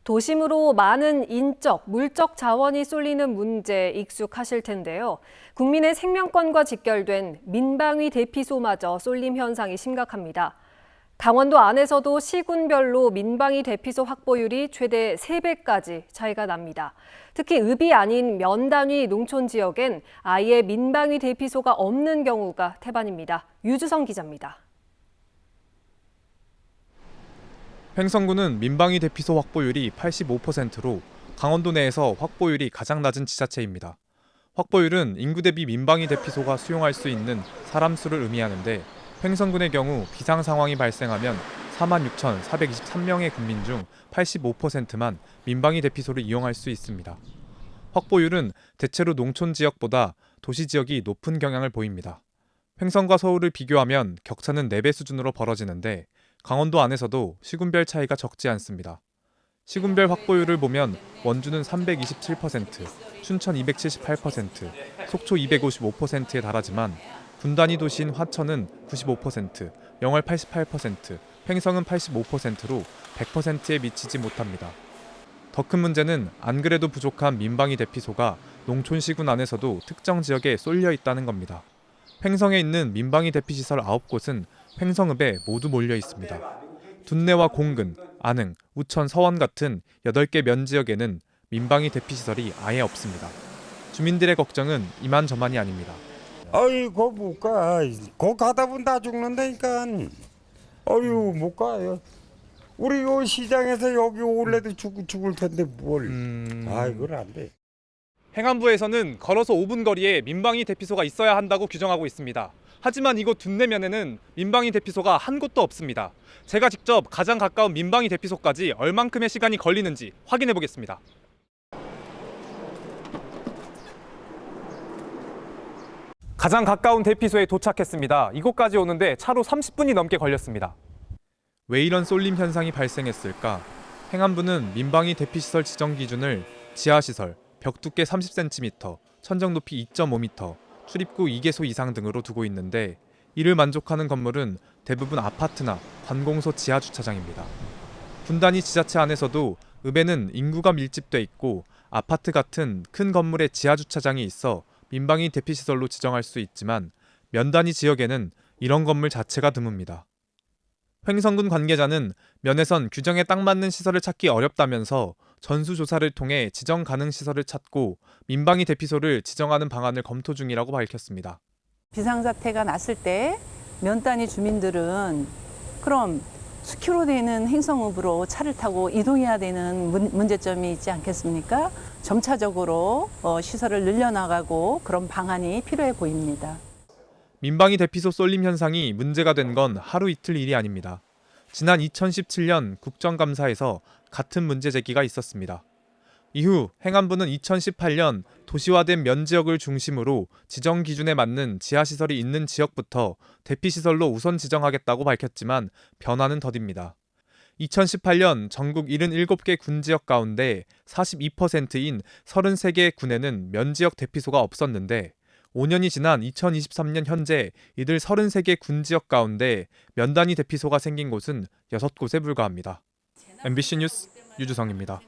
도심으로 많은 인적, 물적 자원이 쏠리는 문제에 익숙하실 텐데요. 국민의 생명권과 직결된 민방위 대피소마저 쏠림 현상이 심각합니다. 강원도 안에서도 시군별로 민방위 대피소 확보율이 최대 3배까지 차이가 납니다. 특히 읍이 아닌 면 단위 농촌 지역엔 아예 민방위 대피소가 없는 경우가 태반입니다. 유주성 기자입니다. 횡성군은 민방위 대피소 확보율이 85%로 강원도 내에서 확보율이 가장 낮은 지자체입니다. 확보율은 인구 대비 민방위 대피소가 수용할 수 있는 사람 수를 의미하는데 횡성군의 경우 비상 상황이 발생하면 46,423명의 군민 중 85%만 민방위 대피소를 이용할 수 있습니다. 확보율은 대체로 농촌 지역보다 도시 지역이 높은 경향을 보입니다. 횡성과 서울을 비교하면 격차는 4배 수준으로 벌어지는데 강원도 안에서도 시군별 차이가 적지 않습니다. 시군별 확보율을 보면 원주는 327%, 춘천 278%, 속초 255%에 달하지만 군단위 도시인 화천은 95%, 영월 88%, 횡성은 85%로 100%에 미치지 못합니다. 더 큰 문제는 안 그래도 부족한 민방위 대피소가 농촌 시군 안에서도 특정 지역에 쏠려 있다는 겁니다. 횡성에 있는 민방위 대피시설 9곳은 횡성읍에 모두 몰려 있습니다. 둔내와 공근, 안흥, 우천, 서원 같은 8개 면 지역에는 민방위 대피시설이 아예 없습니다. 주민들의 걱정은 이만저만이 아닙니다. 아이고 못 가. 거 가다 보면 다 죽는다니까. 어휴 못 가요. 우리 요 시장에서 여기 올래도 죽을 텐데 뭘. 이건 안 돼. 행안부에서는 걸어서 5분 거리에 민방위 대피소가 있어야 한다고 규정하고 있습니다. 하지만 이곳 둔내면에는 민방위 대피소가 한 곳도 없습니다. 제가 직접 가장 가까운 민방위 대피소까지 얼만큼의 시간이 걸리는지 확인해 보겠습니다. 가장 가까운 대피소에 도착했습니다. 이곳까지 오는데 차로 30분이 넘게 걸렸습니다. 왜 이런 쏠림 현상이 발생했을까? 행안부는 민방위 대피시설 지정 기준을 지하시설, 벽 두께 30cm, 천정 높이 2.5m, 출입구 2개소 이상 등으로 두고 있는데 이를 만족하는 건물은 대부분 아파트나 관공서 지하 주차장입니다. 군단위 지자체 안에서도 읍에는 인구가 밀집돼 있고 아파트 같은 큰 건물에 지하 주차장이 있어 민방위 대피시설로 지정할 수 있지만 면 단위 지역에는 이런 건물 자체가 드뭅니다. 횡성군 관계자는 면에선 규정에 딱 맞는 시설을 찾기 어렵다면서 전수조사를 통해 지정 가능 시설을 찾고 민방위 대피소를 지정하는 방안을 검토 중이라고 밝혔습니다. 비상사태가 났을 때 면 단위 주민들은 그럼 수키로 되는 횡성읍으로 차를 타고 이동해야 되는 문제점이 있지 않겠습니까? 점차적으로 시설을 늘려나가고 그런 방안이 필요해 보입니다. 민방위 대피소 쏠림 현상이 문제가 된 건 하루 이틀 일이 아닙니다. 지난 2017년 국정감사에서 같은 문제 제기가 있었습니다. 이후 행안부는 2018년 도시화된 면 지역을 중심으로 지정 기준에 맞는 지하시설이 있는 지역부터 대피시설로 우선 지정하겠다고 밝혔지만 변화는 더딥니다. 2018년 전국 77개 군지역 가운데 42%인 33개 군에는 면 지역 대피소가 없었는데 5년이 지난 2023년 현재 이들 33개 군지역 가운데 면 단위 대피소가 생긴 곳은 6곳에 불과합니다. MBC 뉴스 유주성입니다.